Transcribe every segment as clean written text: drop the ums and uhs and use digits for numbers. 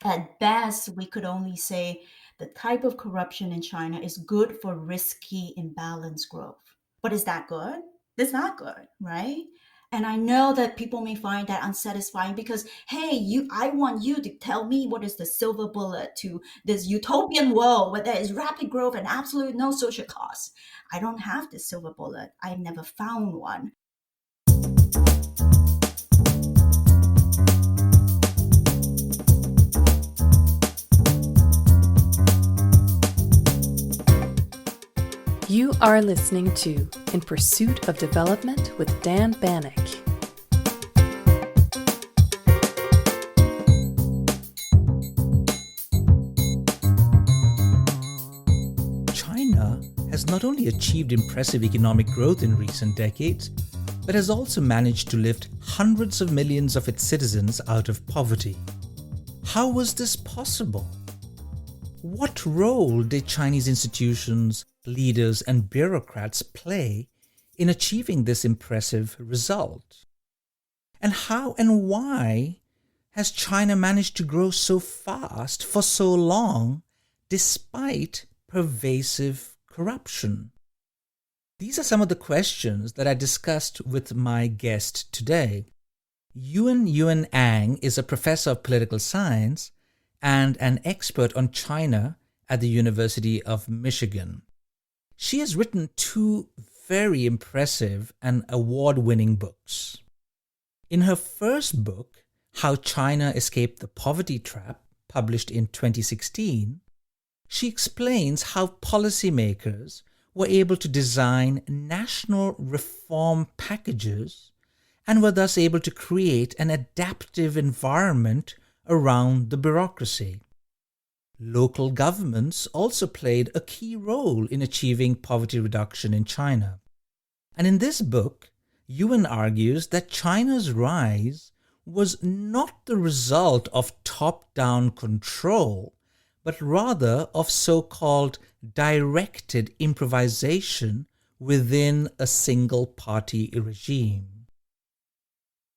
At best, we could only say the type of corruption in China is good for risky, imbalanced growth. But is that good? It's not good, right? And I know that people may find that unsatisfying because, hey, I want you to tell me what is the silver bullet to this utopian world where there is rapid growth and absolute no social cost. I don't have this silver bullet. I've never found one. You are listening to In Pursuit of Development with Dan Bannock. China has not only achieved impressive economic growth in recent decades, but has also managed to lift hundreds of millions of its citizens out of poverty. How was this possible? What role did Chinese institutions, leaders, and bureaucrats play in achieving this impressive result? And how and why has China managed to grow so fast for so long despite pervasive corruption? These are some of the questions that I discussed with my guest today. Yuen Yuen Ang is a professor of political science and an expert on China at the University of Michigan. She has written two very impressive and award-winning books. In her first book, How China Escaped the Poverty Trap, published in 2016, she explains how policymakers were able to design national reform packages and were thus able to create an adaptive environment around the bureaucracy. Local governments also played a key role in achieving poverty reduction in China. And in this book, Yuen argues that China's rise was not the result of top-down control, but rather of so-called directed improvisation within a single-party regime.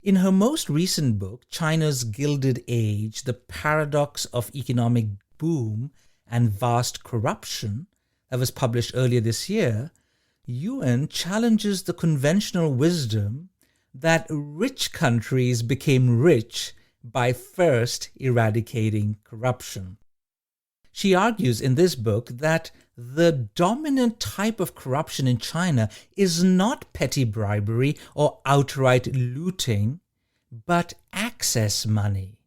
In her most recent book, China's Gilded Age, The Paradox of Economic Boom and Vast Corruption, that was published earlier this year, Yuen challenges the conventional wisdom that rich countries became rich by first eradicating corruption. She argues in this book that the dominant type of corruption in China is not petty bribery or outright looting, but access money,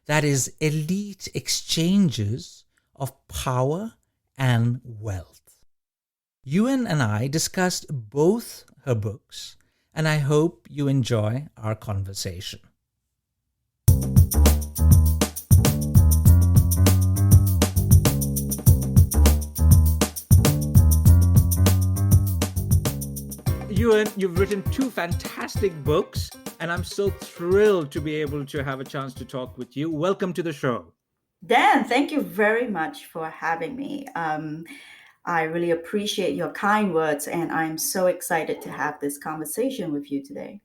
that is, elite exchanges of power and wealth. Yuen and I discussed both her books, and I hope you enjoy our conversation. Yuen, you've written two fantastic books, and I'm so thrilled to be able to have a chance to talk with you. Welcome to the show. Dan, thank you very much for having me. I really appreciate your kind words, and I'm so excited to have this conversation with you today.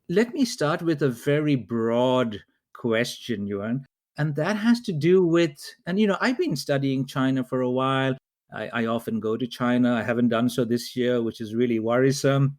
Let me start with a very broad question, Yuen, and that has to do with, I've been studying China for a while. I often go to China. I haven't done so this year, which is really worrisome.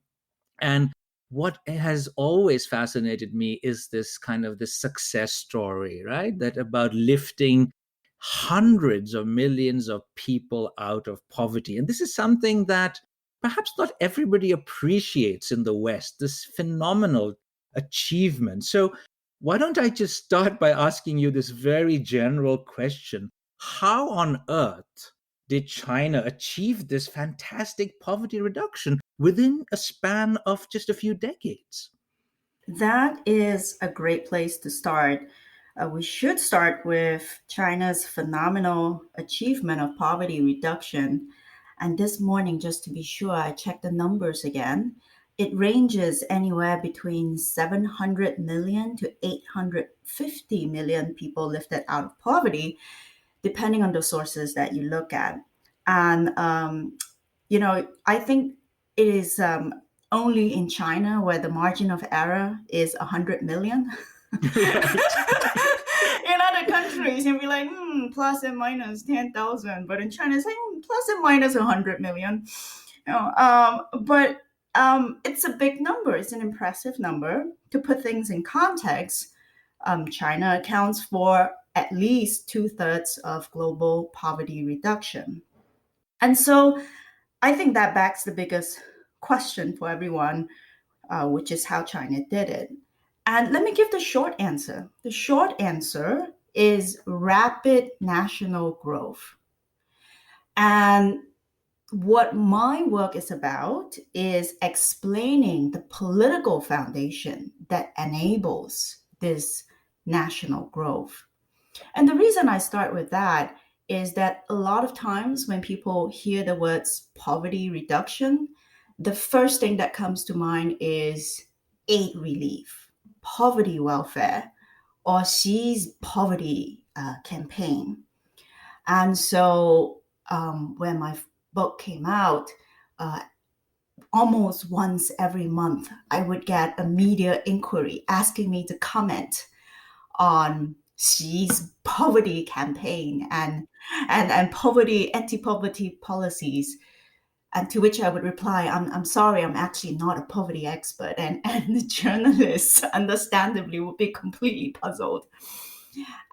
And what has always fascinated me is this kind of this success story, right? That about lifting hundreds of millions of people out of poverty. And this is something that perhaps not everybody appreciates in the West, this phenomenal achievement. So why don't I just start by asking you this very general question? How on earth did China achieve this fantastic poverty reduction within a span of just a few decades? That is a great place to start. We should start with China's phenomenal achievement of poverty reduction. And this morning, just to be sure, I checked the numbers again. It ranges anywhere between 700 million to 850 million people lifted out of poverty, depending on the sources that you look at. And, I think it is only in China where the margin of error is 100 million. In other countries, countries and be like, plus and minus 10,000. But in China, it's like plus and minus 100 million. But it's a big number. It's an impressive number. To put things in context, China accounts for at least two-thirds of global poverty reduction. And so I think that backs the biggest question for everyone, which is how China did it. And let me give the short answer. The short answer is rapid national growth. And what my work is about is explaining the political foundation that enables this national growth. And the reason I start with that is that a lot of times when people hear the words poverty reduction, the first thing that comes to mind is aid relief, poverty welfare, or Xi's poverty campaign. And so when my book came out, uh, almost once every month, I would get a media inquiry asking me to comment on Xi's poverty campaign and poverty anti-poverty policies, and to which I would reply, I'm sorry, I'm actually not a poverty expert, and the journalists understandably would be completely puzzled.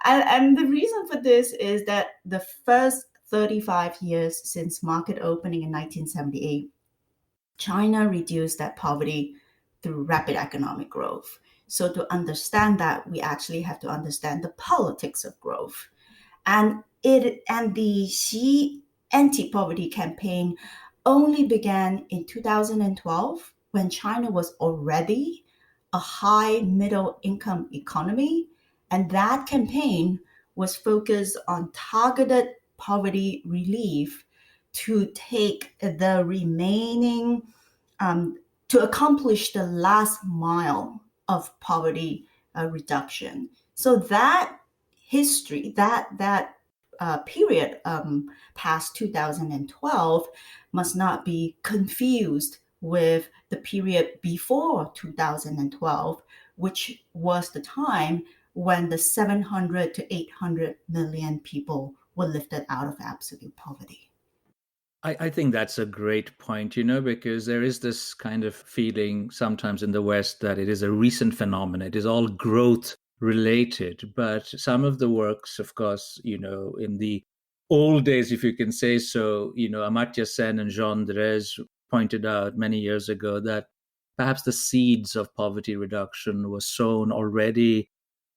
And the reason for this is that the first 35 years since market opening in 1978, China reduced that poverty through rapid economic growth. So to understand that, we actually have to understand the politics of growth. And the Xi anti-poverty campaign only began in 2012 when China was already a high middle income economy. And that campaign was focused on targeted poverty relief to take the remaining, to accomplish the last mile of poverty reduction. So that history, that period past 2012 must not be confused with the period before 2012, which was the time when the 700 to 800 million people were lifted out of absolute poverty. I think that's a great point, because there is this kind of feeling sometimes in the West that it is a recent phenomenon. It is all growth related. But some of the works, of course, in the old days, if you can say so, Amartya Sen and Jean Drèze pointed out many years ago that perhaps the seeds of poverty reduction were sown already,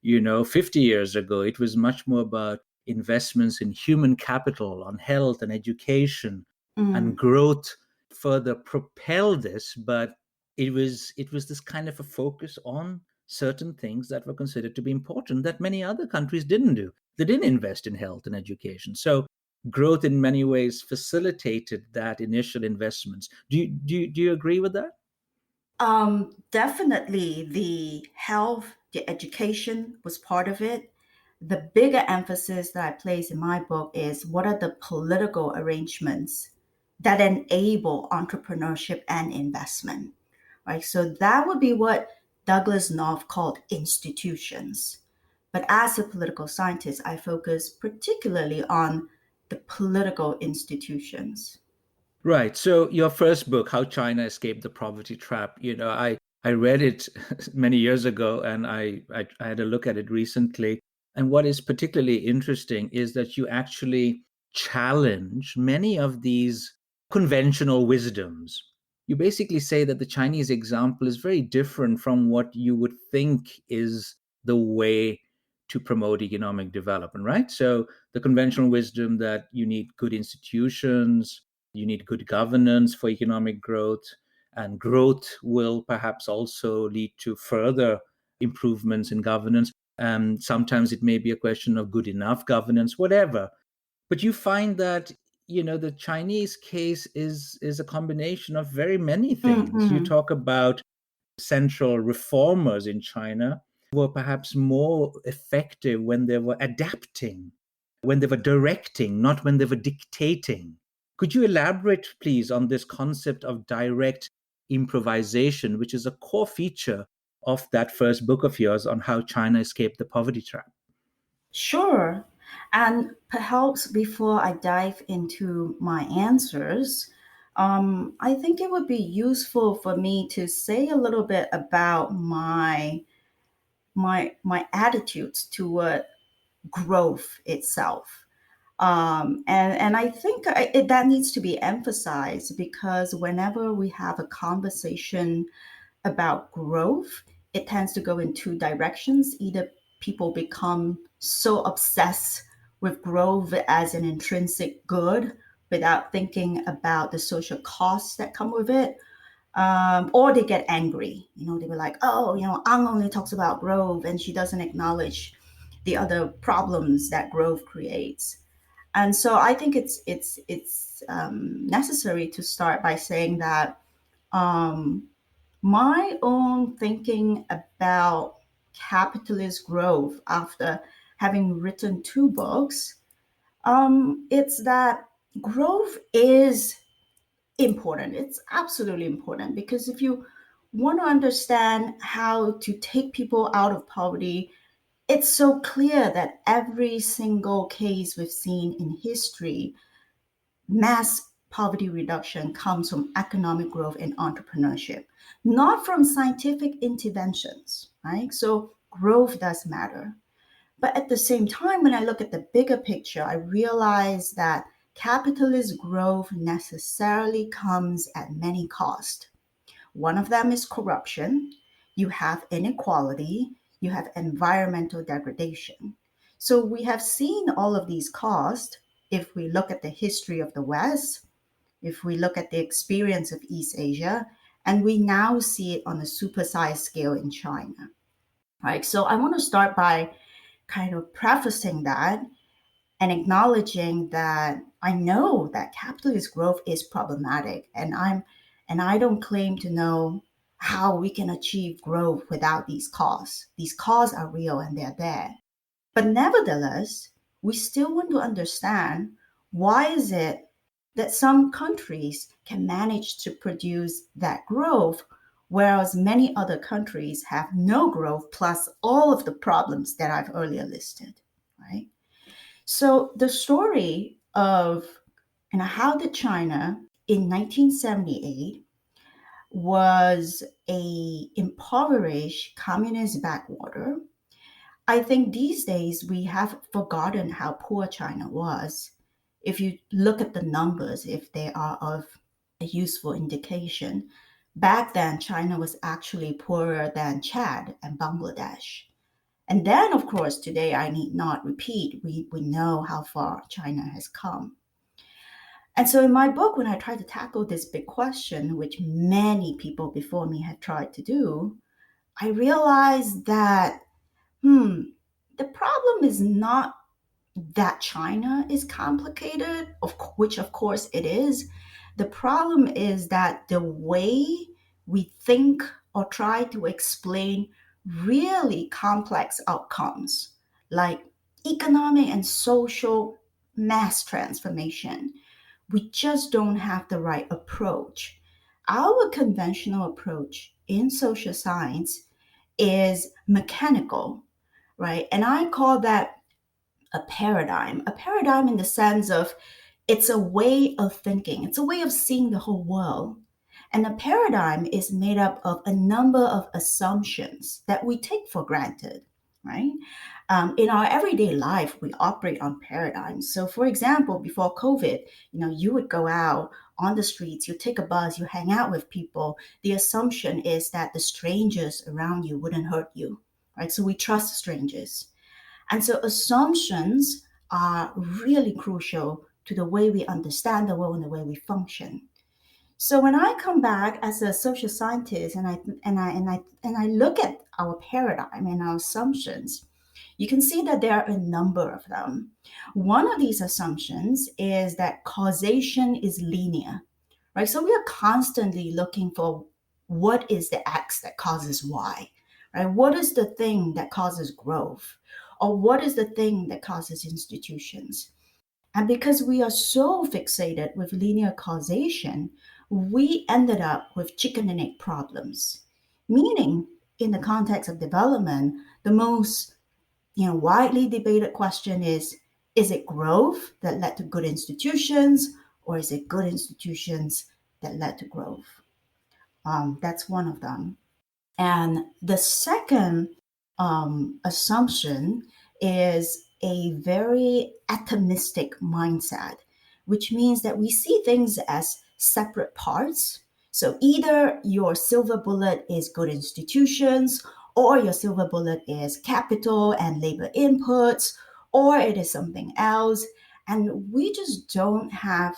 50 years ago. It was much more about investments in human capital, on health and education, and growth further propelled this, but it was this kind of a focus on certain things that were considered to be important that many other countries didn't do. They didn't invest in health and education. So growth in many ways facilitated that initial investments. Do you agree with that? Definitely the health, the education was part of it. The bigger emphasis that I place in my book is what are the political arrangements that enable entrepreneurship and investment, right? So that would be what Douglas North called institutions. But as a political scientist, I focus particularly on the political institutions. Right. So your first book, How China Escaped the Poverty Trap, I read it many years ago, and I had a look at it recently. And what is particularly interesting is that you actually challenge many of these conventional wisdoms. You basically say that the Chinese example is very different from what you would think is the way to promote economic development, right? So the conventional wisdom that you need good institutions, you need good governance for economic growth, and growth will perhaps also lead to further improvements in governance. And sometimes it may be a question of good enough governance, whatever. But you find that the Chinese case is a combination of very many things. You Mm-hmm. talk about central reformers in China were perhaps more effective when they were adapting, when they were directing, not when they were dictating. Could you elaborate, please, on this concept of direct improvisation, which is a core feature of that first book of yours on how China escaped the poverty trap? Sure. And perhaps before I dive into my answers, I think it would be useful for me to say a little bit about my attitudes toward growth itself. And I think that needs to be emphasized because whenever we have a conversation about growth, it tends to go in two directions. Either people become so obsessed with growth as an intrinsic good without thinking about the social costs that come with it, or they get angry. They were like, oh, Ang only talks about growth and she doesn't acknowledge the other problems that growth creates. And so I think it's necessary to start by saying that um, my own thinking about capitalist growth after having written two books, it's that growth is important. It's absolutely important because if you want to understand how to take people out of poverty, it's so clear that every single case we've seen in history, mass poverty reduction comes from economic growth and entrepreneurship, not from scientific interventions, right? So growth does matter. But at the same time, when I look at the bigger picture, I realize that capitalist growth necessarily comes at many costs. One of them is corruption. You have inequality. You have environmental degradation. So we have seen all of these costs if we look at the history of the West, if we look at the experience of East Asia, and we now see it on a supersized scale in China. Right. So I want to start by kind of prefacing that and acknowledging that I know that capitalist growth is problematic, and I don't claim to know how we can achieve growth without these costs. These costs are real and they're there. But nevertheless, we still want to understand why is it that some countries can manage to produce that growth, whereas many other countries have no growth plus all of the problems that I've earlier listed, right? So the story of how did China in 1978 was a impoverished communist backwater. I think these days we have forgotten how poor China was. If you look at the numbers, if they are of a useful indication, back then China was actually poorer than Chad and Bangladesh. And then, of course, today I need not repeat, we know how far China has come. And so in my book, when I try to tackle this big question, which many people before me had tried to do, I realized that, the problem is not that China is complicated, which of course it is. The problem is that the way we think or try to explain really complex outcomes like economic and social mass transformation, we just don't have the right approach. Our conventional approach in social science is mechanical, right? And I call that a paradigm in the sense of it's a way of thinking, it's a way of seeing the whole world. And a paradigm is made up of a number of assumptions that we take for granted, right? In our everyday life, we operate on paradigms. So, for example, before COVID, you would go out on the streets, you take a bus, you hang out with people. The assumption is that the strangers around you wouldn't hurt you, right? So we trust strangers. And so assumptions are really crucial to the way we understand the world and the way we function. So when I come back as a social scientist and I look at our paradigm and our assumptions, you can see that there are a number of them. One of these assumptions is that causation is linear, right? So we are constantly looking for what is the X that causes Y, right? What is the thing that causes growth? Or what is the thing that causes institutions? And because we are so fixated with linear causation, we ended up with chicken and egg problems. Meaning, in the context of development, the most widely debated question is it growth that led to good institutions, or is it good institutions that led to growth? That's one of them. And the second assumption is a very atomistic mindset, which means that we see things as separate parts. So either your silver bullet is good institutions, or your silver bullet is capital and labor inputs, or it is something else. And we just don't have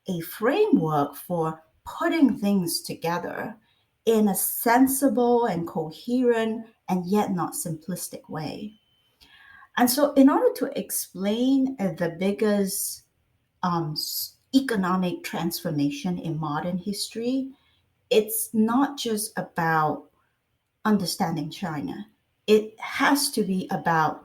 a framework for putting things together in a sensible and coherent and yet not simplistic way. And so, in order to explain the biggest economic transformation in modern history, it's not just about understanding China, it has to be about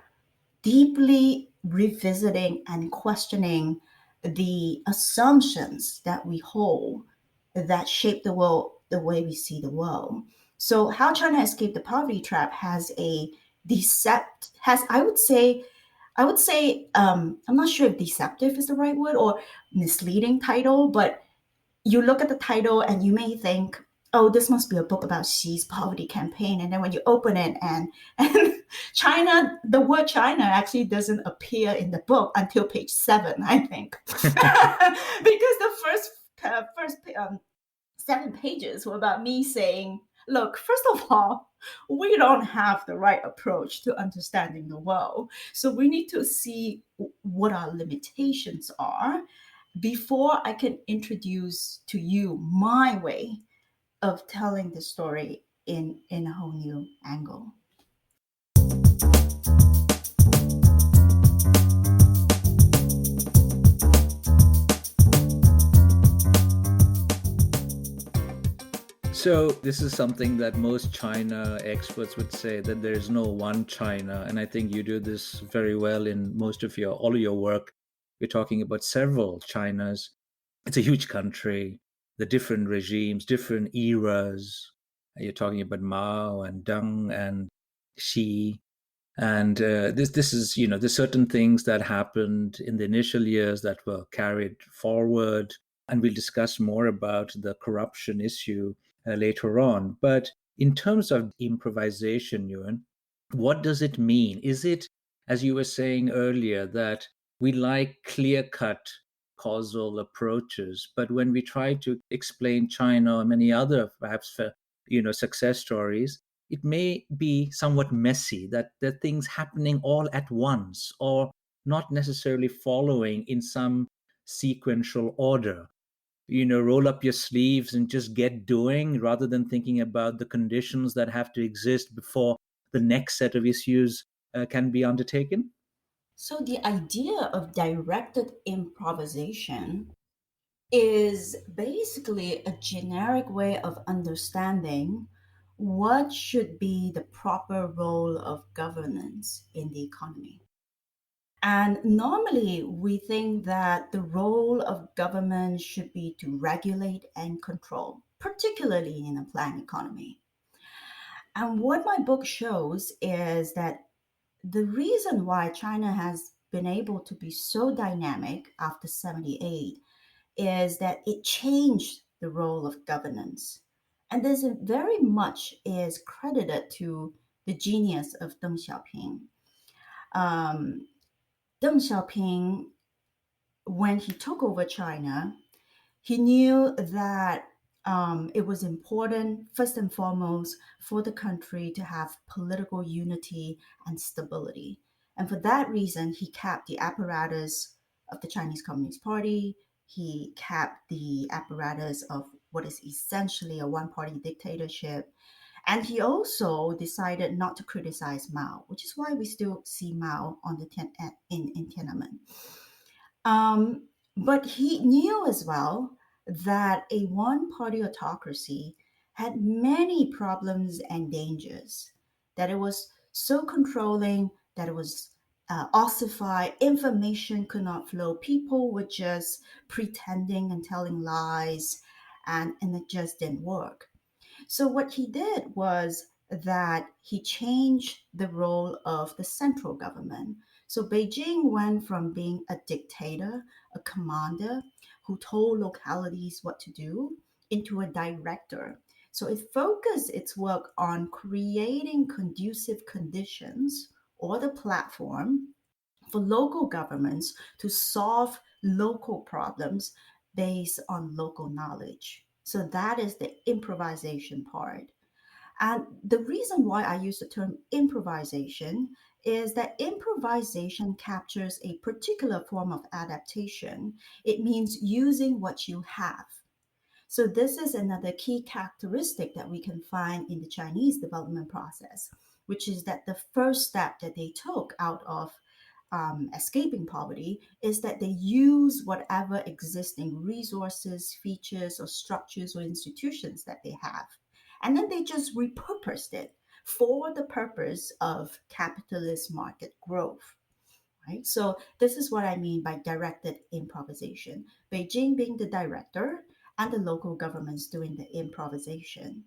deeply revisiting and questioning the assumptions that we hold that shape the world the way we see the world. So how China escaped the poverty trap has a decept has I would say I'm not sure if deceptive is the right word or misleading title, but you look at the title and you may think, oh, this must be a book about Xi's poverty campaign. And then when you open it and China, the word China actually doesn't appear in the book until page 7, I think. Because the first 7 pages were about me saying, look, first of all, we don't have the right approach to understanding the world. So we need to see what our limitations are before I can introduce to you my way of telling the story in a whole new angle. So, this is something that most China experts would say, that there is no one China. And I think you do this very well in all of your work. You're talking about several Chinas. It's a huge country, the different regimes, different eras. You're talking about Mao and Deng and Xi. And this is, there's certain things that happened in the initial years that were carried forward. And we'll discuss more about the corruption issue later on. But in terms of improvisation, Yuen, what does it mean? Is it, as you were saying earlier, that we like clear cut causal approaches, but when we try to explain China or many other perhaps success stories, it may be somewhat messy, that there are things happening all at once or not necessarily following in some sequential order. Roll up your sleeves and just get doing rather than thinking about the conditions that have to exist before the next set of issues can be undertaken. So the idea of directed improvisation is basically a generic way of understanding what should be the proper role of governance in the economy. And normally, we think that the role of government should be to regulate and control, particularly in a planned economy. And what my book shows is that the reason why China has been able to be so dynamic after 78 is that it changed the role of governance. And this very much is credited to the genius of Deng Xiaoping. Um, Deng Xiaoping, when he took over China, he knew that it was important, first and foremost, for the country to have political unity and stability. And for that reason, he kept the apparatus of the Chinese Communist Party. He kept the apparatus of what is essentially a one party dictatorship. And he also decided not to criticize Mao, which is why we still see Mao on in Tiananmen. Um, but he knew as well that a one party autocracy had many problems and dangers, that it was so controlling, that it was ossified, information could not flow, people were just pretending and telling lies, and it just didn't work. So what he did was that he changed the role of the central government. So Beijing went from being a dictator, a commander who told localities what to do, into a director. So it focused its work on creating conducive conditions or the platform for local governments to solve local problems based on local knowledge. So that is the improvisation part. And the reason why I use the term improvisation is that improvisation captures a particular form of adaptation. It means using what you have. So, this is another key characteristic that we can find in the Chinese development process, which is that the first step that they took out of escaping poverty is that they use whatever existing resources, features, or structures or institutions that they have. And then they just repurposed it for the purpose of capitalist market growth. Right? So, this is what I mean by directed improvisation. Beijing being the director and the local governments doing the improvisation.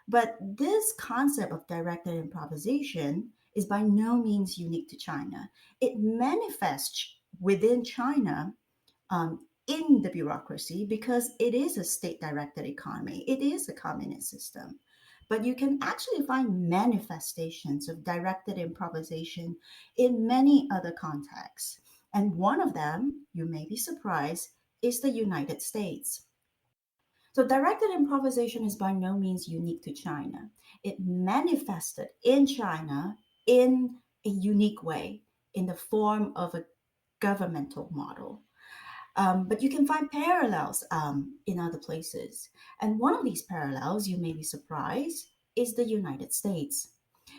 But this concept of directed improvisation is by no means unique to China. It manifests within China in the bureaucracy because it is a state directed economy, it is a communist system. But you can actually find manifestations of directed improvisation in many other contexts. And one of them, you may be surprised, is the United States. So, directed improvisation is by no means unique to China. It manifested in China in a unique way in the form of a governmental model. But you can find parallels in other places. And one of these parallels, you may be surprised, is the United States.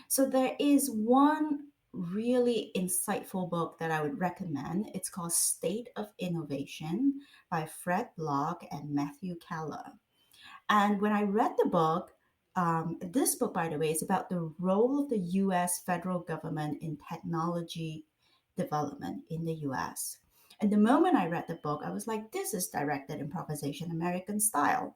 So there is one really insightful book that I would recommend. It's called State of Innovation by Fred Block and Matthew Keller. And when I read the book, this book, by the way, is about the role of the US federal government in technology development in the US. And the moment I read the book, I was like, this is directed improvisation American style.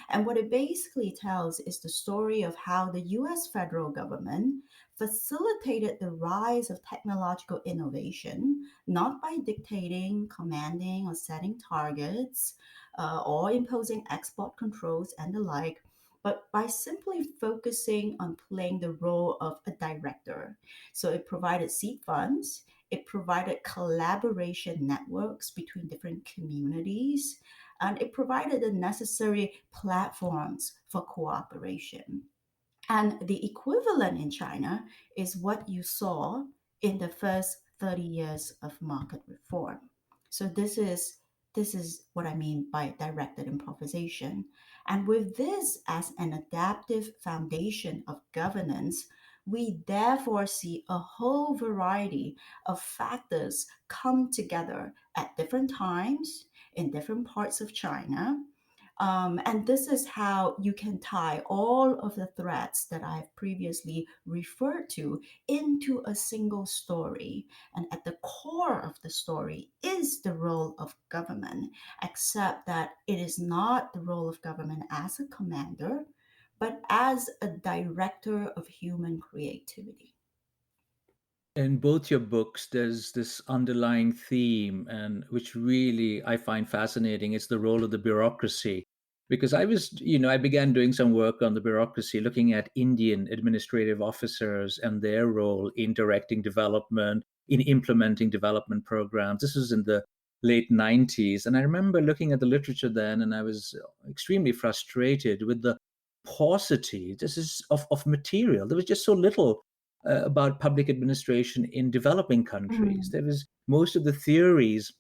And what it basically tells is the story of how the US federal government facilitated the rise of technological innovation, not by dictating, commanding, or setting targets, or imposing export controls and the like, but by simply focusing on playing the role of a director. So it provided seed funds, it provided collaboration networks between different communities, and it provided the necessary platforms for cooperation. And the equivalent in China is what you saw in the first 30 years of market reform. So this is what I mean by directed improvisation. And with this as an adaptive foundation of governance, we therefore see a whole variety of factors come together at different times in different parts of China, and this is how you can tie all of the threads that I've previously referred to into a single story. And at the core of the story is the role of government, except that it is not the role of government as a commander, but as a director of human creativity. In both your books, there's this underlying theme, and which really I find fascinating. It's the role of the bureaucracy. Because I began doing some work on the bureaucracy, looking at Indian administrative officers and their role in directing development, in implementing development programs. This was in the late 90s. And I remember looking at the literature then, and I was extremely frustrated with the paucity of material. There was just so little about public administration in developing countries. Mhm. There was most of the theories,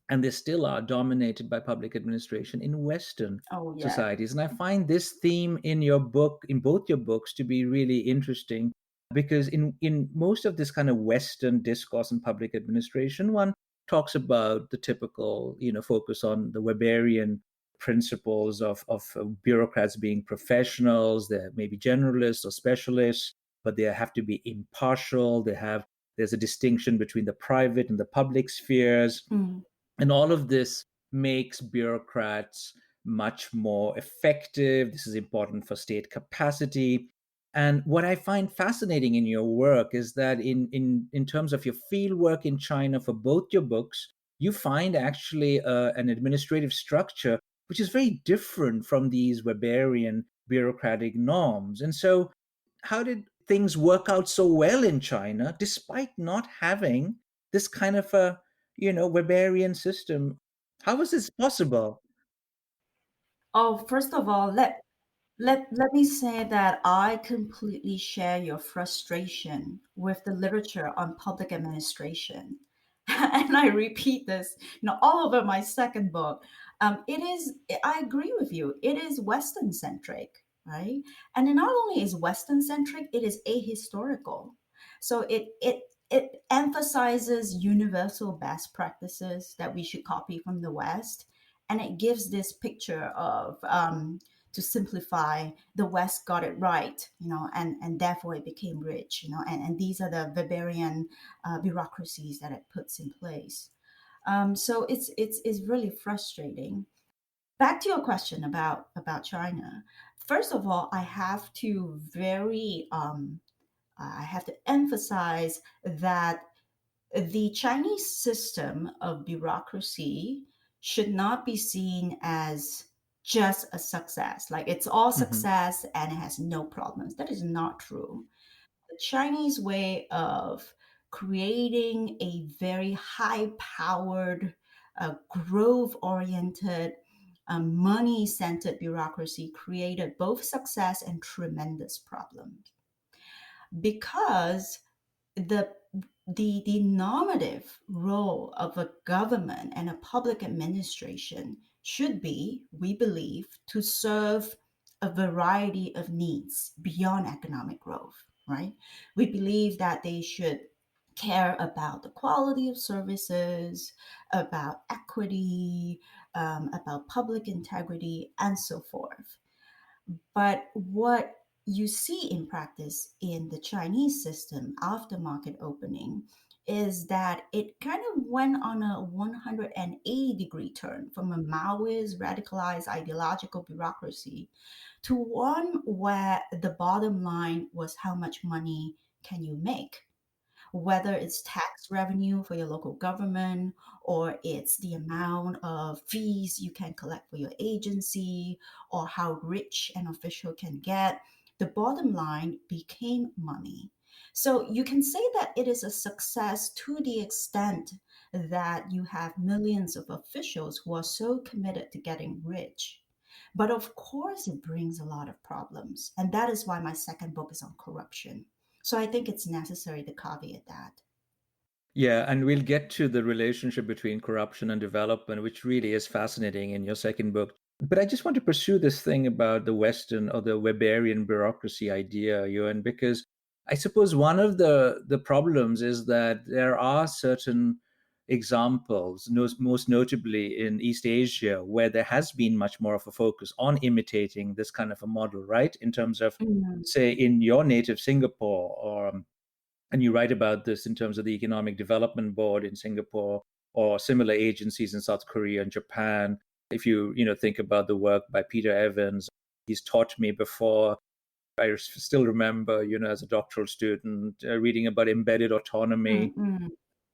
and they still are dominated by public administration in Western Oh, yeah. societies. And I find this theme in your book, in both your books, to be really interesting because in most of this kind of Western discourse in public administration, one talks about the typical, focus on the Weberian principles of bureaucrats being professionals. They're maybe generalists or specialists, but they have to be impartial. There's a distinction between the private and the public spheres. Mm. And all of this makes bureaucrats much more effective. This is important for state capacity. And what I find fascinating in your work is that in terms of your field work in China for both your books, you find actually an administrative structure which is very different from these Weberian bureaucratic norms. And so, how did things work out so well in China despite not having this kind of a, Weberian system? How was this possible? Oh, first of all, let me say that I completely share your frustration with the literature on public administration. And I repeat this, all over my second book. I agree with you. It is Western centric, right? And it not only is Western centric, it is ahistorical. So it emphasizes universal best practices that we should copy from the West, and it gives this picture of to simplify, the West got it right, and therefore it became rich, and these are the Weberian bureaucracies that it puts in place. So it's really frustrating. Back to your question about China. First of all, I have to emphasize that the Chinese system of bureaucracy should not be seen as just a success. Like it's all Hmm. success and it has no problems. That is not true. The Chinese way of creating a very high powered, growth oriented, money centered bureaucracy created both success and tremendous problems because the the normative role of a government and a public administration should be, we believe, to serve a variety of needs beyond economic growth, right? We believe that they should care about the quality of services, about equity, about public integrity, and so forth. But what you see in practice in the Chinese system after market opening is that it kind of went on a 180-degree turn from a Maoist, radicalized ideological bureaucracy to one where the bottom line was how much money can you make, whether it's tax revenue for your local government or it's the amount of fees you can collect for your agency or how rich an official can get. The bottom line became money. So you can say that it is a success to the extent that you have millions of officials who are so committed to getting rich. But of course, it brings a lot of problems. And that is why my second book is on corruption. So I think it's necessary to caveat that. Yeah, and we'll get to the relationship between corruption and development, which really is fascinating in your second book. But I just want to pursue this thing about the Western or the Weberian bureaucracy idea, Ewan, because I suppose one of the problems is that there are certain examples, most notably in East Asia, where there has been much more of a focus on imitating this kind of a model, right? In terms of, Mm, say, in your native Singapore, or and you write about this in terms of the Economic Development Board in Singapore or similar agencies in South Korea and Japan. If you think about the work by Peter Evans, he's taught me before. I still remember, as a doctoral student, reading about embedded mm, autonomy. mm,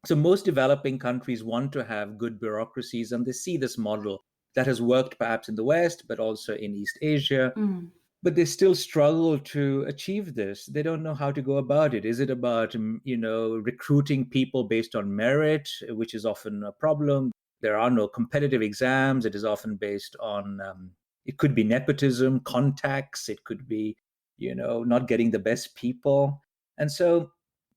So most developing countries want to have good bureaucracies, and they see this model that has worked perhaps in the West, but also in East Asia, mm, but they still struggle to achieve this. They don't know how to go about it. Is it about recruiting people based on merit, which is often a problem? There are no competitive exams. It is often based on it could be nepotism, contacts. It could be not getting the best people. And so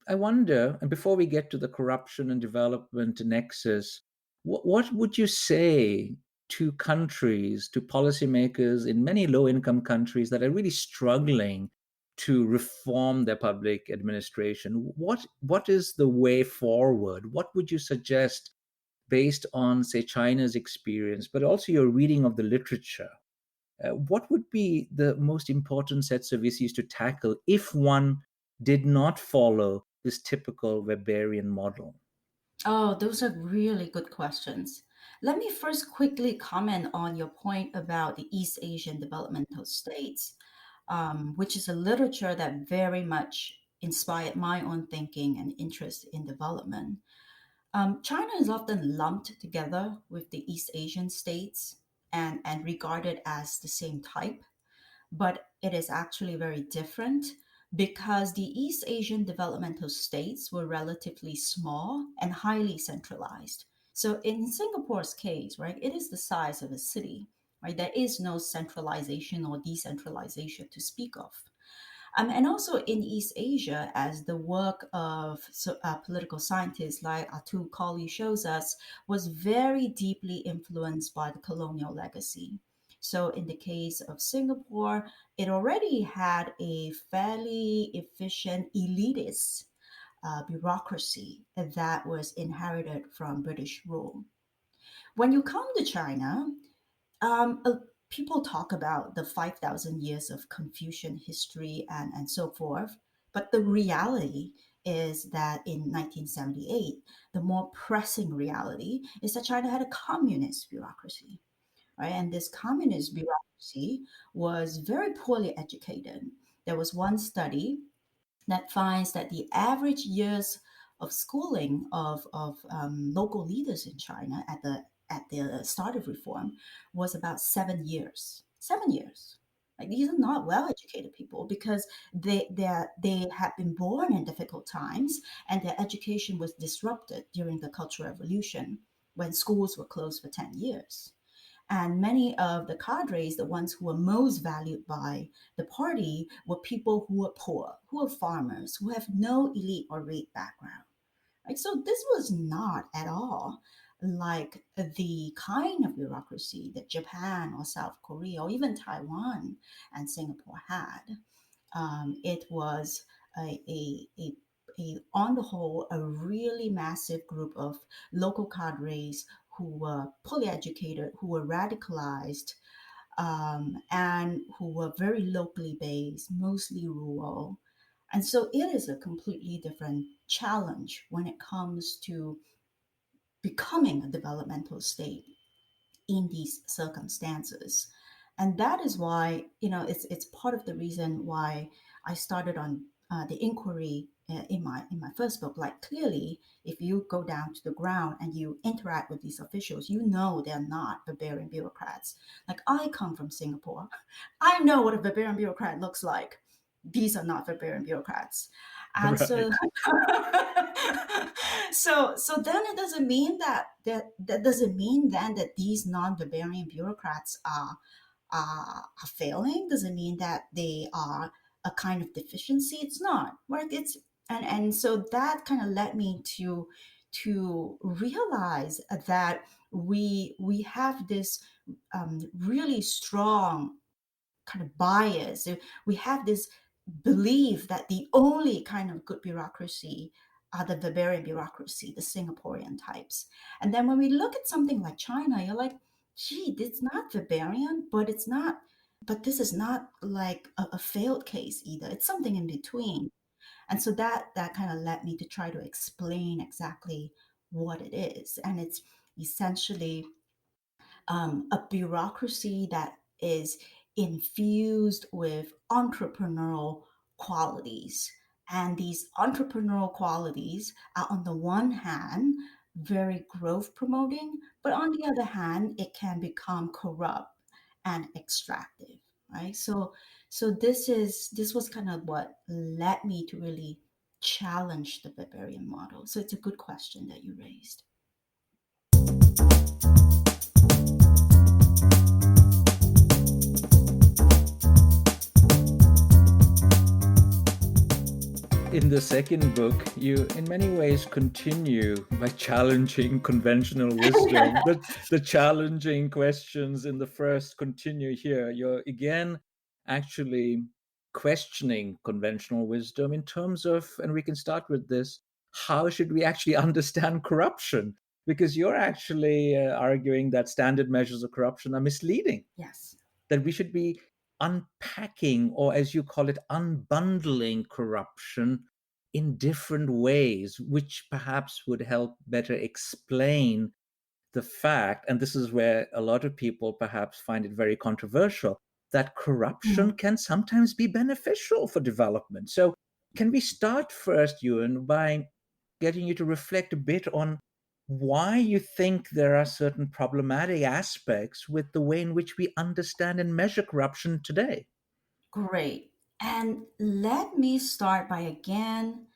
I wonder, and before we get to the corruption and development nexus, what would you say to countries, to policymakers in many low income countries that are really struggling to reform their public administration? What is the way forward? What would you suggest based on, say, China's experience, but also your reading of the literature? What would be the most important sets of issues to tackle if one did not follow this typical Weberian model? Oh, those are really good questions. Let me first quickly comment on your point about the East Asian developmental states. which is a literature that very much inspired my own thinking and interest in development. China is often lumped together with the East Asian states and regarded as the same type, but it is actually very different because the East Asian developmental states were relatively small and highly centralized. So in Singapore's case, right, it is the size of a city, right? There is no centralization or decentralization to speak of. And also in East Asia, as the work of political scientists like Atul Kali shows us, was very deeply influenced by the colonial legacy. So in the case of Singapore, it already had a fairly efficient elitist bureaucracy that was inherited from British rule. When you come to China, um, uh, people talk about the 5,000 years of Confucian history and so forth, but the reality is that in 1978, the more pressing reality is that China had a communist bureaucracy, right? And this communist bureaucracy was very poorly educated. There was one study that finds that the average years of schooling of local leaders in China at the start of reform was about 7 years. 7 years. Like these are not well-educated people because they had been born in difficult times and their education was disrupted during the Cultural Revolution when schools were closed for 10 years. And many of the cadres, the ones who were most valued by the party, were people who were poor, who were farmers, who have no elite or rate background. Right? So this was not at all like the kind of bureaucracy that Japan or South Korea or even Taiwan and Singapore had. It was on the whole, a really massive group of local cadres who were poorly educated, who were radicalized, and who were very locally based, mostly rural. And so it is a completely different challenge when it comes to becoming a developmental state in these circumstances. And that is why, it's part of the reason why I started on the inquiry in my first book. Like clearly, if you go down to the ground and you interact with these officials, you know they're not barbarian bureaucrats. Like I come from Singapore, I know what a barbarian bureaucrat looks like. These are not barbarian bureaucrats, and so Right. so then it doesn't mean that doesn't mean then that these non-barbarian bureaucrats are failing. Doesn't mean that they are a kind of deficiency. It's not right. It's and so that kind of led me to realize that we have this really strong kind of bias. We have this belief that the only kind of good bureaucracy are the barbarian bureaucracy, the Singaporean types. And then when we look at something like China, you're like, gee, it's not barbarian, but this is not like a failed case either. It's something in between. And so that kind of led me to try to explain exactly what it is. And it's essentially a bureaucracy that is infused with entrepreneurial qualities. And these entrepreneurial qualities are, on the one hand, very growth promoting, but on the other hand, it can become corrupt and extractive, right? So this was kind of what led me to really challenge the barbarian model. So it's a good question that you raised. In the second book, you in many ways continue by challenging conventional wisdom. The challenging questions in the first continue here. You're again actually questioning conventional wisdom in terms of, and we can start with this, how should we actually understand corruption? Because you're actually arguing that standard measures of corruption are misleading, Yes. that we should be unpacking, or as you call it, unbundling corruption in different ways, which perhaps would help better explain the fact, and this is where a lot of people perhaps find it very controversial, that corruption Mhm. can sometimes be beneficial for development. So, can we start first, Ewan, by getting you to reflect a bit on why you think there are certain problematic aspects with the way in which we understand and measure corruption today? Great. And let me start by again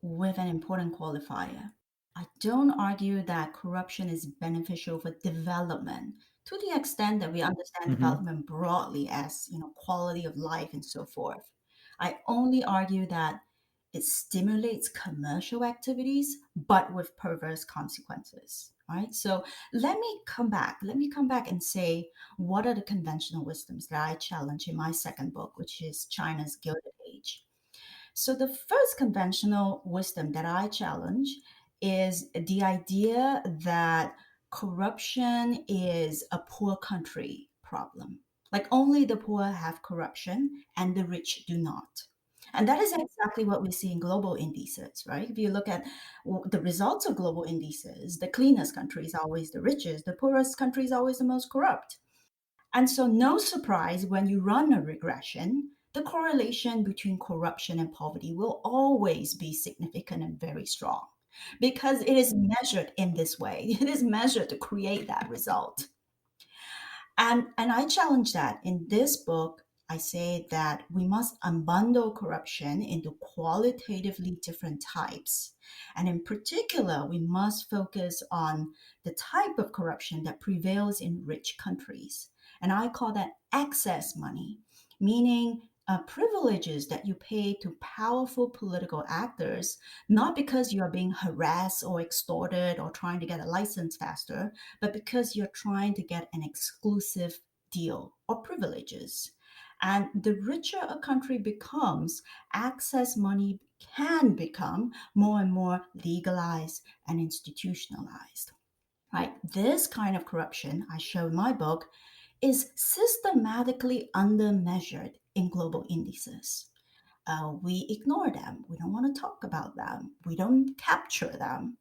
with an important qualifier. I don't argue that corruption is beneficial for development to the extent that we understand Hmm. development broadly as, quality of life and so forth. I only argue that it stimulates commercial activities, but with perverse consequences. Right. So let me come back. Let me come back and say what are the conventional wisdoms that I challenge in my second book, which is China's Gilded Age. So, the first conventional wisdom that I challenge is the idea that corruption is a poor country problem. Like only the poor have corruption and the rich do not. And that is exactly what we see in global indices, right? If you look at the results of global indices, the cleanest country is always the richest, the poorest country is always the most corrupt. And so, no surprise when you run a regression, the correlation between corruption and poverty will always be significant and very strong because it is measured in this way. It is measured to create that result. And I challenge that in this book. I say that we must unbundle corruption into qualitatively different types. And in particular, we must focus on the type of corruption that prevails in rich countries. And I call that excess money, meaning privileges that you pay to powerful political actors, not because you are being harassed or extorted or trying to get a license faster, but because you're trying to get an exclusive deal or privileges. And the richer a country becomes, access money can become more and more legalized and institutionalized. Right? This kind of corruption, I show in my book, is systematically undermeasured in global indices. We ignore them. We don't want to talk about them. We don't capture them.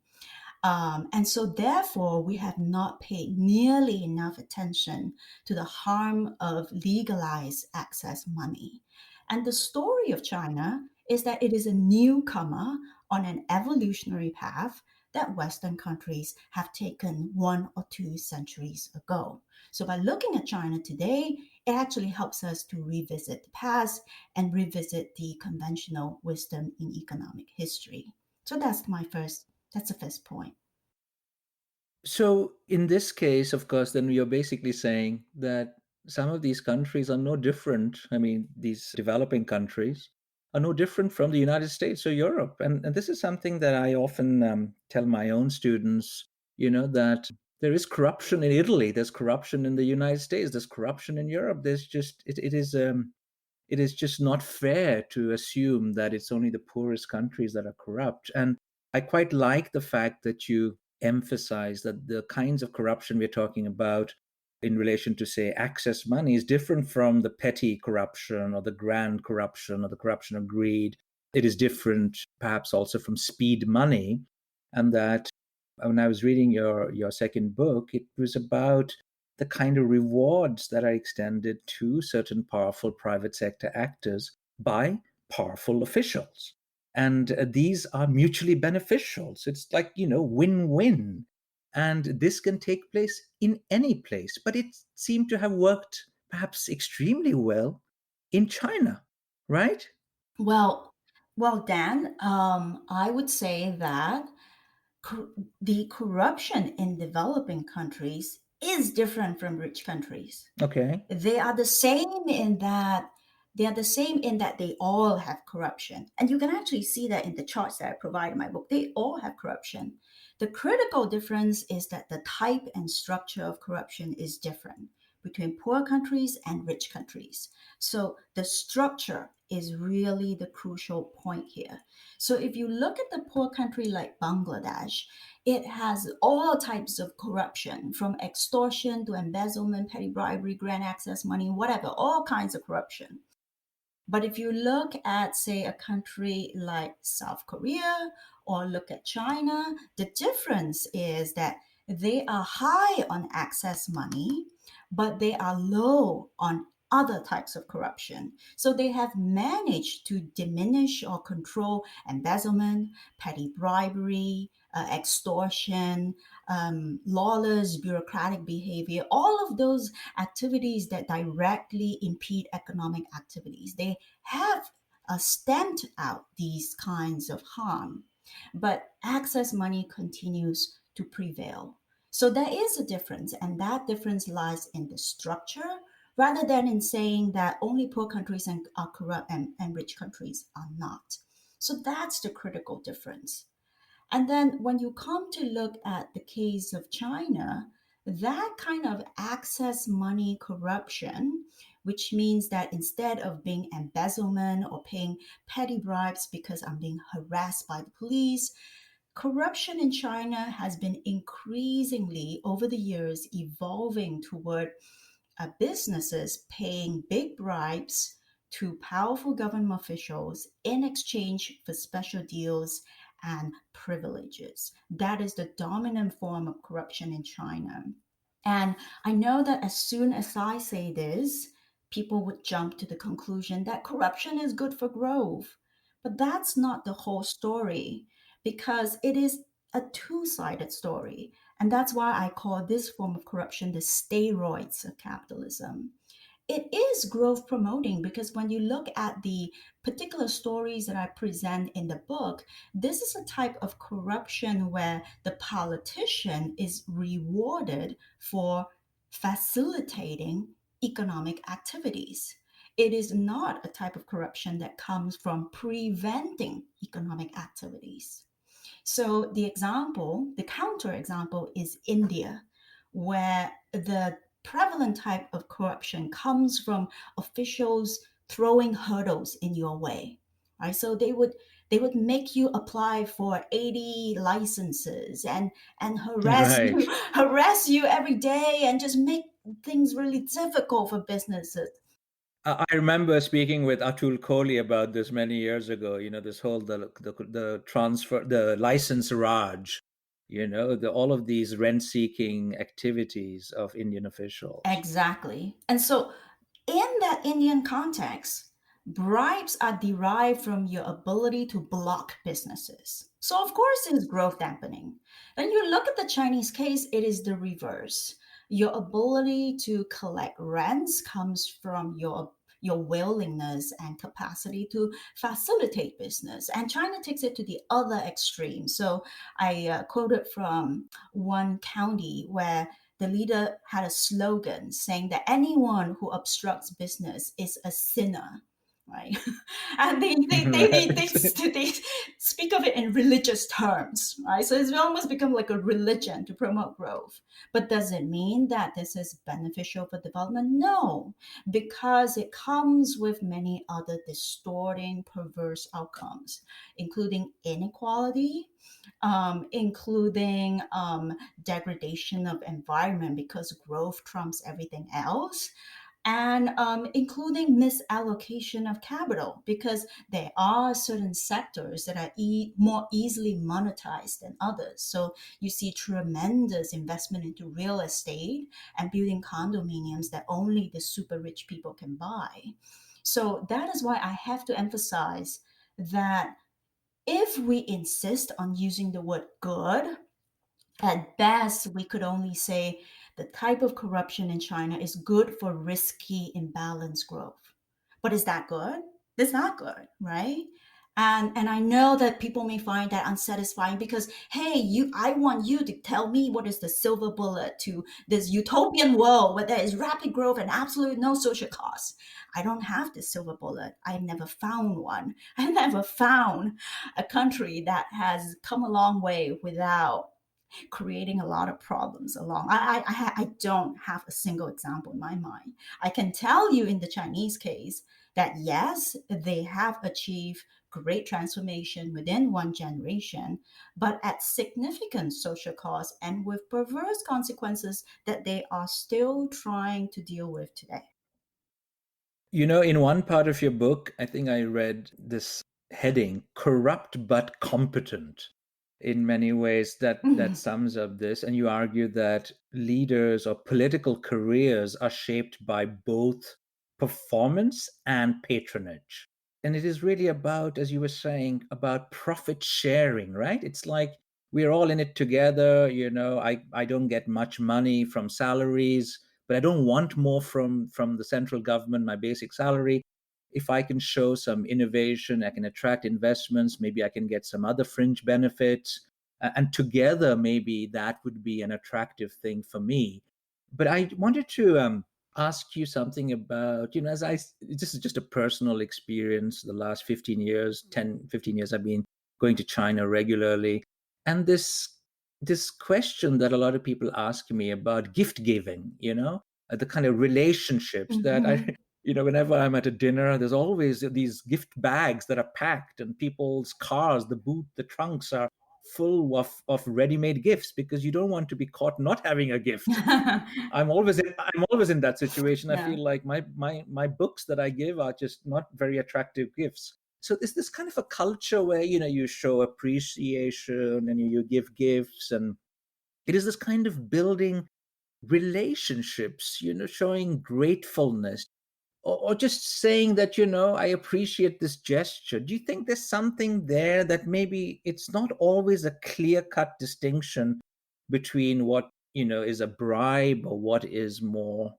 And so, therefore, we have not paid nearly enough attention to the harm of legalized access money. And the story of China is that it is a newcomer on an evolutionary path that Western countries have taken 1 or 2 centuries ago. So, by looking at China today, it actually helps us to revisit the past and revisit the conventional wisdom in economic history. So, that's the first point. So, in this case, of course, then you're basically saying that some of these countries are no different. I mean, these developing countries are no different from the United States or Europe. And this is something that I often tell my own students, that there is corruption in Italy, there's corruption in the United States, there's corruption in Europe. There's just, it is just not fair to assume that it's only the poorest countries that are corrupt. And I quite like the fact that you emphasize that the kinds of corruption we're talking about in relation to, say, access money is different from the petty corruption or the grand corruption or the corruption of greed. It is different, perhaps, also from speed money. And that when I was reading your second book, it was about the kind of rewards that are extended to certain powerful private sector actors by powerful officials. And these are mutually beneficial. So it's like, win win. And this can take place in any place, but it seemed to have worked perhaps extremely well in China, right? Well, Dan, I would say that cor- the corruption in developing countries is different from rich countries. Okay. They are the same in that they all have corruption. And you can actually see that in the charts that I provide in my book. They all have corruption. The critical difference is that the type and structure of corruption is different between poor countries and rich countries. So the structure is really the crucial point here. So if you look at the poor country like Bangladesh, it has all types of corruption, from extortion to embezzlement, petty bribery, grant access money, whatever, all kinds of corruption. But if you look at, say, a country like South Korea or look at China, the difference is that they are high on access money, but they are low on other types of corruption. So they have managed to diminish or control embezzlement, petty bribery, extortion, lawless bureaucratic behavior, all of those activities that directly impede economic activities. They have stamped out these kinds of harm, but access money continues to prevail. So there is a difference, and that difference lies in the structure rather than in saying that only poor countries are corrupt and rich countries are not. So that's the critical difference. And then when you come to look at the case of China, that kind of access money corruption, which means that instead of being embezzlement or paying petty bribes because I'm being harassed by the police, corruption in China has been increasingly over the years evolving toward businesses paying big bribes to powerful government officials in exchange for special deals and privileges. That is the dominant form of corruption in China. And I know that as soon as I say this, people would jump to the conclusion that corruption is good for growth. But that's not the whole story because it is a two sided story. And that's why I call this form of corruption the steroids of capitalism. It is growth promoting because when you look at the particular stories that I present in the book, this is a type of corruption where the politician is rewarded for facilitating economic activities. It is not a type of corruption that comes from preventing economic activities. So the counter example is India, where the prevalent type of corruption comes from officials throwing hurdles in your way. Right? So they would make you apply for 80 licenses and harass you Right. harass you every day and just make things really difficult for businesses. I remember speaking with Atul Kohli about this many years ago. This whole the transfer, the license Raj. All of these rent-seeking activities of Indian officials. Exactly. And so, in that Indian context, bribes are derived from your ability to block businesses. So, of course, it's growth dampening. Then you look at the Chinese case, it is the reverse. Your ability to collect rents comes from your willingness and capacity to facilitate business. And China takes it to the other extreme. So I quoted from one county where the leader had a slogan saying that anyone who obstructs business is a sinner, right? And Right. they speak of it in religious terms, right? So it's almost become like a religion to promote growth. But does it mean that this is beneficial for development? No, because it comes with many other distorting, perverse outcomes, including inequality, including degradation of environment because growth trumps everything else, and including misallocation of capital because there are certain sectors that are more easily monetized than others. So you see tremendous investment into real estate and building condominiums that only the super rich people can buy. So that is why I have to emphasize that if we insist on using the word good, at best, we could only say the type of corruption in China is good for risky, imbalanced growth. But is that good? It's not good, right? And I know that people may find that unsatisfying because hey, I want you to tell me what is the silver bullet to this utopian world where there is rapid growth and absolute no social costs. I don't have the silver bullet. I've never found one. I've never found a country that has come a long way without creating a lot of problems along. I don't have a single example in my mind. I can tell you in the Chinese case that yes, they have achieved great transformation within one generation, but at significant social cost and with perverse consequences that they are still trying to deal with today. In one part of your book, I think I read this heading, corrupt but competent. In many ways, that Mhm. sums up this. And you argue that leaders or political careers are shaped by both performance and patronage. And it is really about, as you were saying, about profit sharing, right? It's like we're all in it together. I don't get much money from salaries, but I don't want more from the central government, my basic salary. If I can show some innovation, I can attract investments, maybe I can get some other fringe benefits. And together, maybe that would be an attractive thing for me. But I wanted to ask you something about, this is just a personal experience. The last 15 years, 10, 15 years, I've been going to China regularly. And this question that a lot of people ask me about gift giving, the kind of relationships that Mhm. whenever I'm at a dinner, there's always these gift bags that are packed, and people's cars, the trunks are full of ready-made gifts, because you don't want to be caught not having a gift. I'm always in that situation. I Yeah. feel like my books that I give are just not very attractive gifts. So there's this kind of a culture where you show appreciation and you give gifts, and it is this kind of building relationships, showing gratefulness, or just saying that, I appreciate this gesture. Do you think there's something there that maybe it's not always a clear cut distinction between what, is a bribe or what is more,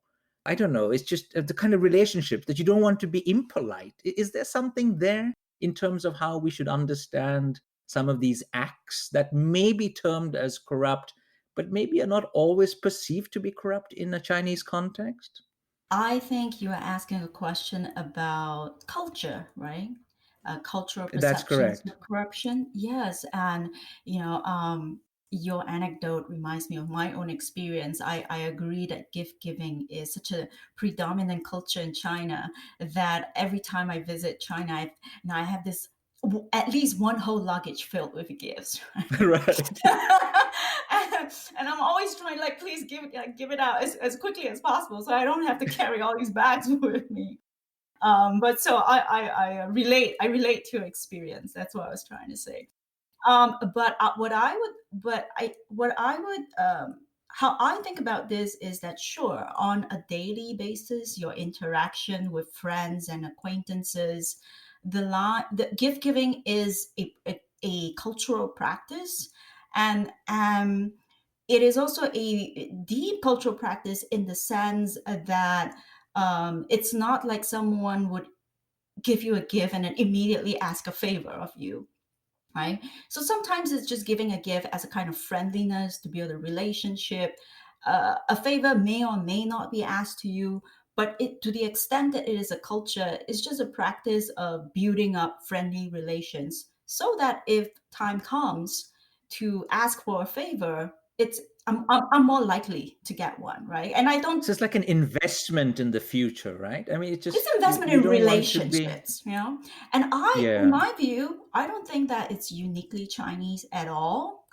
I don't know, it's just the kind of relationships that you don't want to be impolite? Is there something there in terms of how we should understand some of these acts that may be termed as corrupt, but maybe are not always perceived to be corrupt in a Chinese context? I think you are asking a question about culture, right? Cultural That's perceptions correct. of corruption. Yes, and you know, um, your anecdote reminds me of my own experience. I agree that gift giving is such a predominant culture in China that every time I visit China, I have this at least one whole luggage filled with gifts, right? Right. And I'm always trying, like, please give it out as quickly as possible, so I don't have to carry all these bags with me. But so I relate. I relate to your experience. That's what I was trying to say. But what I would how I think about this is that sure, on a daily basis, your interaction with friends and acquaintances, the gift giving is a cultural practice, and it is also a deep cultural practice in the sense that it's not like someone would give you a gift and then immediately ask a favor of you, right? So sometimes it's just giving a gift as a kind of friendliness to build a relationship. A favor may or may not be asked to you, but to the extent that it is a culture, it's just a practice of building up friendly relations so that if time comes to ask for a favor, I'm more likely to get one, right? And I don't So it's like an investment in the future, right? I mean, it's it's just investment you in don't want to be. relationships, and in Yeah. my view, I don't think that it's uniquely Chinese at all.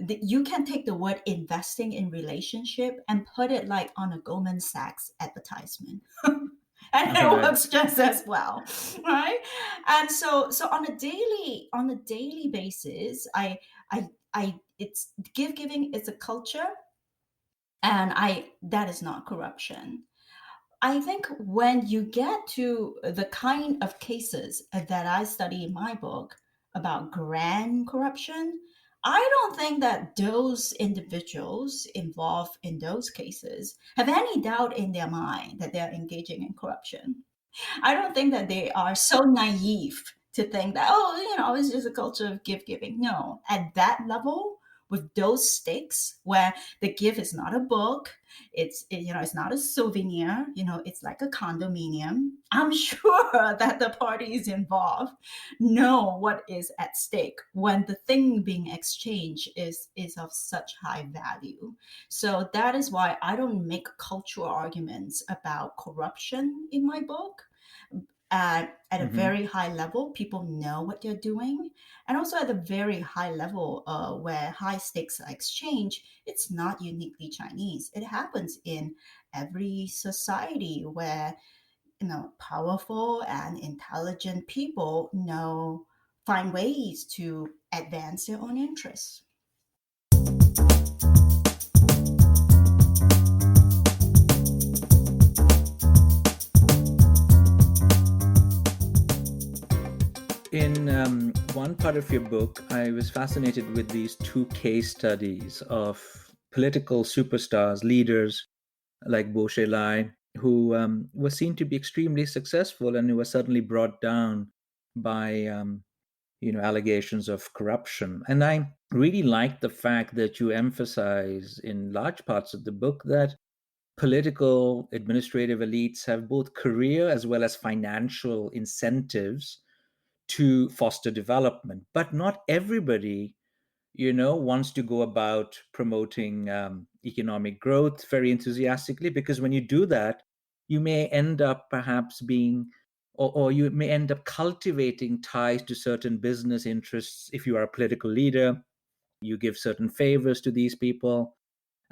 You can take the word investing in relationship and put it like on a Goldman Sachs advertisement, and it Right. works just as well, right? And so on a daily basis, I it's gift giving is a culture, and I that is not corruption. I think when you get to the kind of cases that I study in my book about grand corruption, I don't think that those individuals involved in those cases have any doubt in their mind that they're engaging in corruption. I don't think that they are so naive to think that, oh, it's just a culture of gift giving. No, at that level, with those stakes, where the gift is not a book, it's not a souvenir, it's like a condominium. I'm sure that the parties involved know what is at stake when the thing being exchanged is of such high value. So that is why I don't make cultural arguments about corruption in my book. At a Hmm. very high level, people know what they're doing. And also at a very high level, where high stakes are exchanged, it's not uniquely Chinese. It happens in every society where, powerful and intelligent people find ways to advance their own interests. one part of your book, I was fascinated with these two case studies of political superstars, leaders like Bo Xilai, who were seen to be extremely successful and who were suddenly brought down by allegations of corruption. And I really like the fact that you emphasize in large parts of the book that political administrative elites have both career as well as financial incentives to foster development. But not everybody, wants to go about promoting economic growth very enthusiastically, because when you do that, you may end up perhaps being, or you may end up cultivating ties to certain business interests. If you are a political leader, you give certain favors to these people,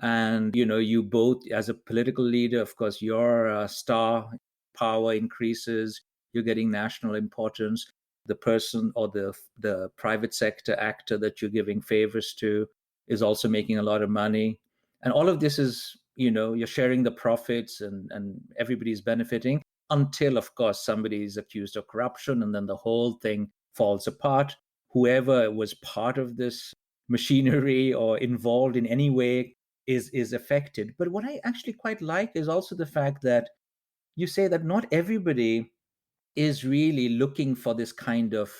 and you both, as a political leader, of course, your star power increases, you're getting national importance. The person or the private sector actor that you're giving favors to is also making a lot of money, and all of this is, you're sharing the profits, and everybody's benefiting, until of course somebody is accused of corruption, and then the whole thing falls apart. Whoever was part of this machinery or involved in any way is affected. But what I actually quite like is also the fact that you say that not everybody is really looking for this kind of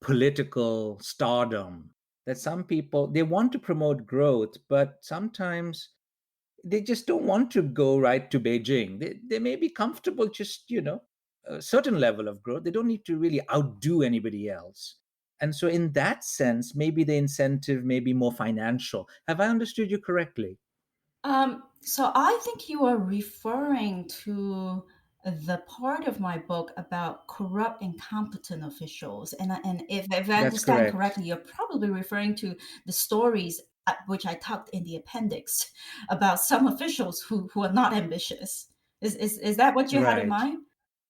political stardom. That some people, they want to promote growth, but sometimes they just don't want to go right to Beijing. They may be comfortable just, a certain level of growth. They don't need to really outdo anybody else. And so in that sense, maybe the incentive may be more financial. Have I understood you correctly? So I think you are referring to the part of my book about corrupt, incompetent officials, and if I That's understand correct. correctly, you're probably referring to the stories which I tucked in the appendix about some officials who are not ambitious. Is that what you had in Right. mind?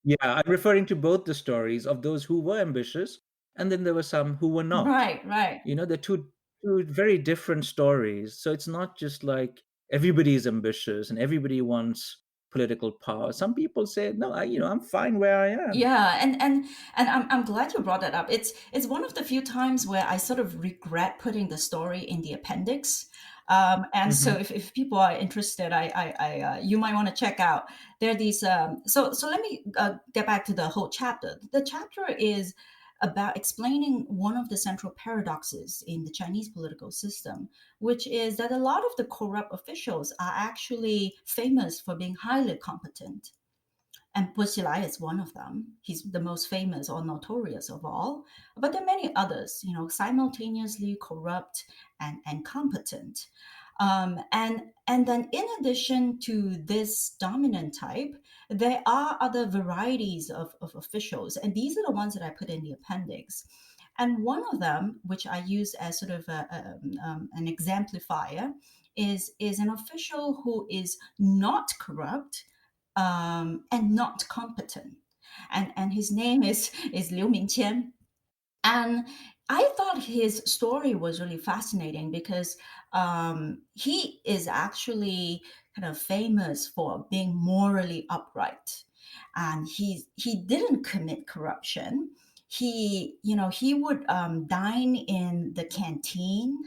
Yeah, I'm referring to both the stories of those who were ambitious, and then there were some who were not. Right, right. They're two very different stories. So it's not just like everybody is ambitious and everybody wants political power. Some people say, no, I'm fine where I am. Yeah, and I'm glad you brought that up. It's one of the few times where I sort of regret putting the story in the appendix. And so Hmm. if people are interested, you might want to check out. There are these. So let me get back to the whole chapter. The chapter is about explaining one of the central paradoxes in the Chinese political system, which is that a lot of the corrupt officials are actually famous for being highly competent, and Pusilai is one of them. He's the most famous or notorious of all. But there are many others, simultaneously corrupt and competent. And then in addition to this dominant type, there are other varieties of officials. And these are the ones that I put in the appendix. And one of them, which I use as sort of an exemplifier, is an official who is not corrupt, and not competent. And his name is Liu Mingqian. And I thought his story was really fascinating because he is actually kind of famous for being morally upright, and he didn't commit corruption. He would dine in the canteen,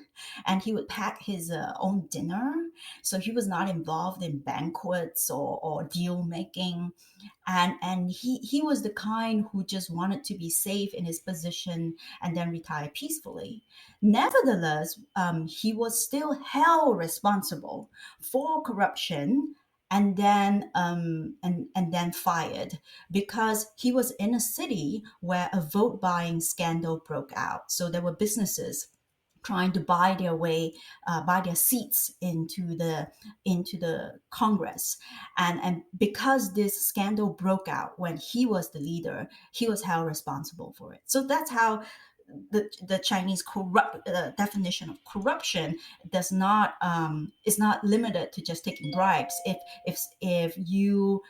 and he would pack his own dinner, so he was not involved in banquets or deal making, and he was the kind who just wanted to be safe in his position and then retire peacefully. Nevertheless, he was still held responsible for corruption, and then fired because he was in a city where a vote buying scandal broke out. So there were businesses trying to buy their seats into the Congress, and because this scandal broke out when he was the leader, he was held responsible for it. So that's how the Chinese corrupt definition of corruption does not is not limited to just taking bribes. If you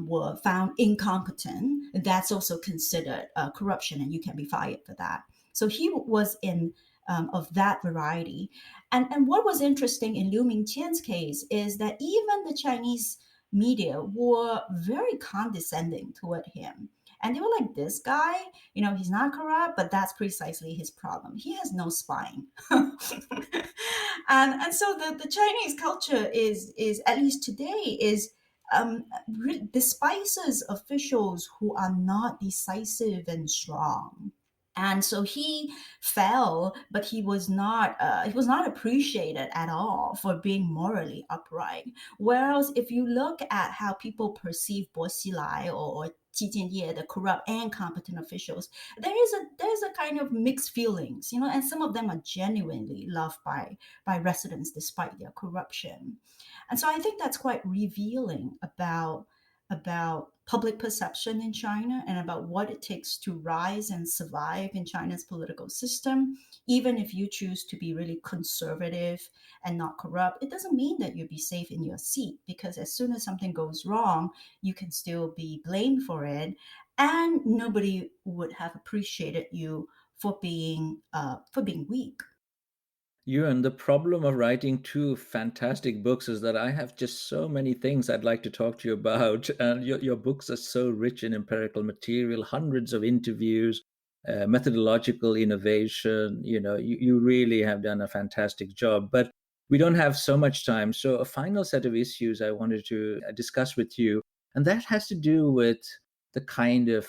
were found incompetent, that's also considered corruption, and you can be fired for that. So he was in of that variety. And what was interesting in Liu Mingqian's case is that even the Chinese media were very condescending toward him. And they were like, this guy, he's not corrupt, but that's precisely his problem. He has no spine. And so the Chinese culture is at least today is despises officials who are not decisive and strong. And so he fell, but he was not appreciated at all for being morally upright. Whereas if you look at how people perceive Bo Xilai or Ji Jianye, the corrupt and competent officials, there's a kind of mixed feelings, and some of them are genuinely loved by residents despite their corruption. And so I think that's quite revealing about public perception in China and about what it takes to rise and survive in China's political system. Even if you choose to be really conservative and not corrupt, it doesn't mean that you'll be safe in your seat, because as soon as something goes wrong, you can still be blamed for it, and nobody would have appreciated you for being weak. Ewan, the problem of writing two fantastic books is that I have just so many things I'd like to talk to you about. And your books are so rich in empirical material, hundreds of interviews, methodological innovation. You really have done a fantastic job. But we don't have so much time. So, a final set of issues I wanted to discuss with you, and that has to do with the kind of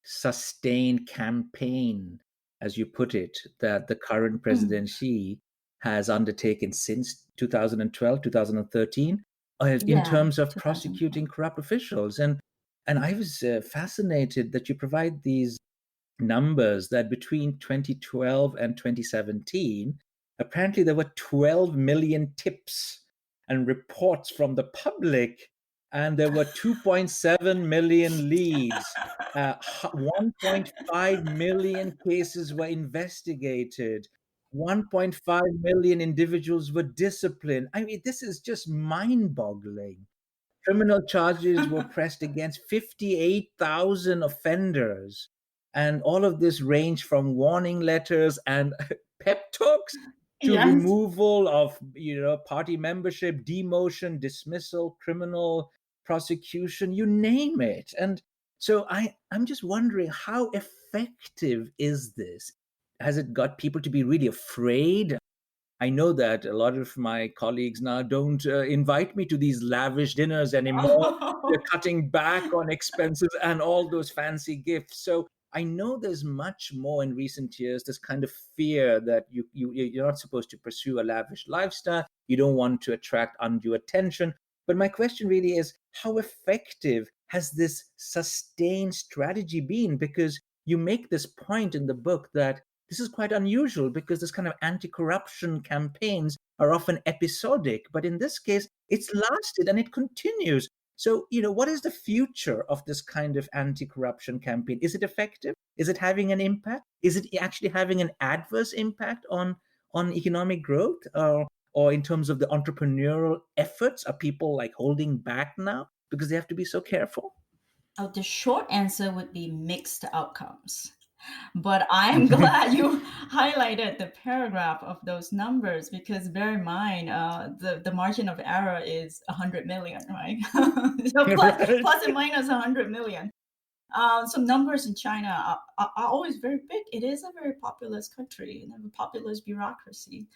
sustained campaign, as you put it, that the current Mm, president Xi has undertaken since 2012, 2013, in yeah, terms of prosecuting 2012. corrupt officials. And I was fascinated that you provide these numbers that between 2012 and 2017, apparently there were 12 million tips and reports from the public, and there were 2.7 million leads. 1.5 million cases were investigated. 1.5 million individuals were disciplined. I mean, this is just mind boggling. Criminal charges were pressed against 58,000 offenders. And all of this ranged from warning letters and pep talks to Yes. removal of, party membership, demotion, dismissal, criminal prosecution, you name it. And so I'm just wondering, how effective is this? Has it got people to be really afraid? I know that a lot of my colleagues now don't invite me to these lavish dinners anymore. They're cutting back on expenses and all those fancy gifts. So I know there's much more in recent years, this kind of fear that you're not supposed to pursue a lavish lifestyle. You don't want to attract undue attention. But my question really is, how effective has this sustained strategy been? Because you make this point in the book that this is quite unusual, because this kind of anti-corruption campaigns are often episodic, but in this case, it's lasted and it continues. So, what is the future of this kind of anti-corruption campaign? Is it effective? Is it having an impact? Is it actually having an adverse impact on economic growth, or in terms of the entrepreneurial efforts? Are people like holding back now because they have to be so careful? Oh, the short answer would be mixed outcomes. But I am glad you highlighted the paragraph of those numbers, because bear in mind, the margin of error is 100 million, right? So Right. plus and minus 100 million. So numbers in China are always very big. It is a very populous country and a populous bureaucracy.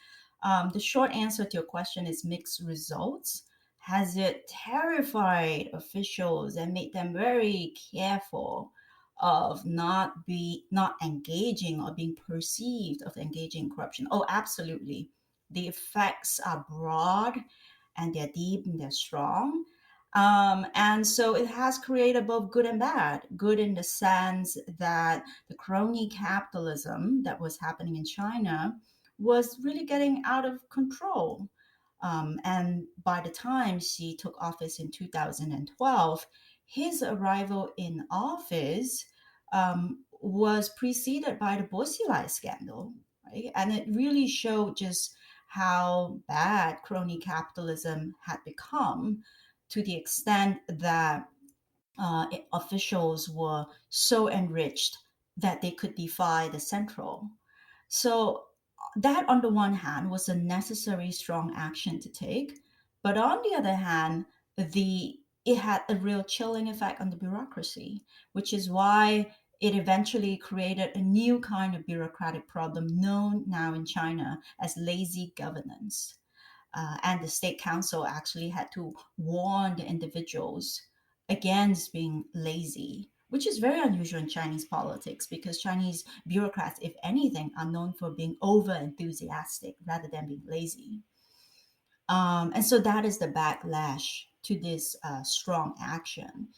The short answer to your question is mixed results. Has it terrified officials and made them very careful of not engaging or being perceived of engaging in corruption? Oh, absolutely. The effects are broad and they're deep and they're strong. And so it has created both good and bad. Good in the sense that the crony capitalism that was happening in China was really getting out of control. And by the time she took office in 2012, his arrival in office was preceded by the Bo Xilai scandal, right? And it really showed just how bad crony capitalism had become, to the extent that officials were so enriched that they could defy the central. So that, on the one hand, was a necessary strong action to take, but on the other hand, the it had a real chilling effect on the bureaucracy, which is why it eventually created a new kind of bureaucratic problem known now in China as lazy governance. And the state council actually had to warn the individuals against being lazy, which is very unusual in Chinese politics because Chinese bureaucrats, if anything, are known for being over enthusiastic rather than being lazy. And so that is the backlash to this strong action.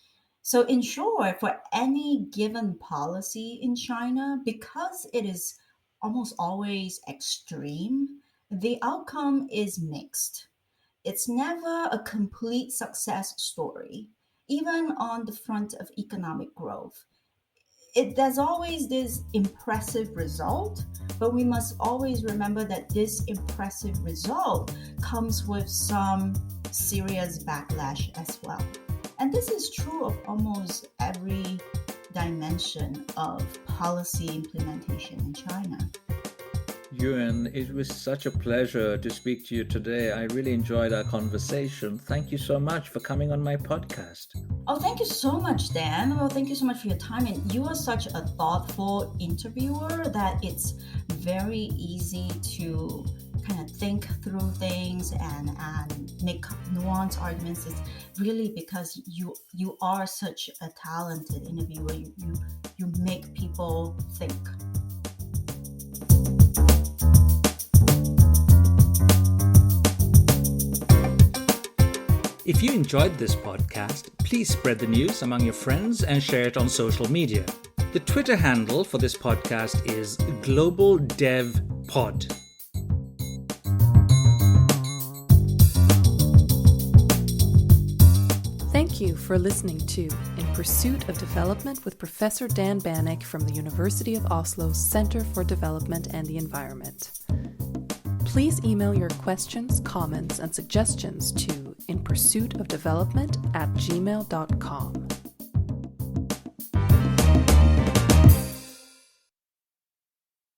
So, in short, for any given policy in China, because it is almost always extreme, the outcome is mixed. It's never a complete success story, even on the front of economic growth. There's always this impressive result, but we must always remember that this impressive result comes with some serious backlash as well. And this is true of almost every dimension of policy implementation in China. Yuen, it was such a pleasure to speak to you today. I really enjoyed our conversation. Thank you so much for coming on my podcast. Oh, thank you so much, Dan. Well, thank you so much for your time. And you are such a thoughtful interviewer that it's very easy to kind of think through things and make nuanced arguments. It's really because you are such a talented interviewer. You make people think. If you enjoyed this podcast, please spread the news among your friends and share it on social media. The Twitter handle for this podcast is Global Dev Pod. Thank you for listening to In Pursuit of Development with Professor Dan Bannock from the University of Oslo's Center for Development and the Environment. Please email your questions, comments, and suggestions to inpursuitofdevelopment@gmail.com.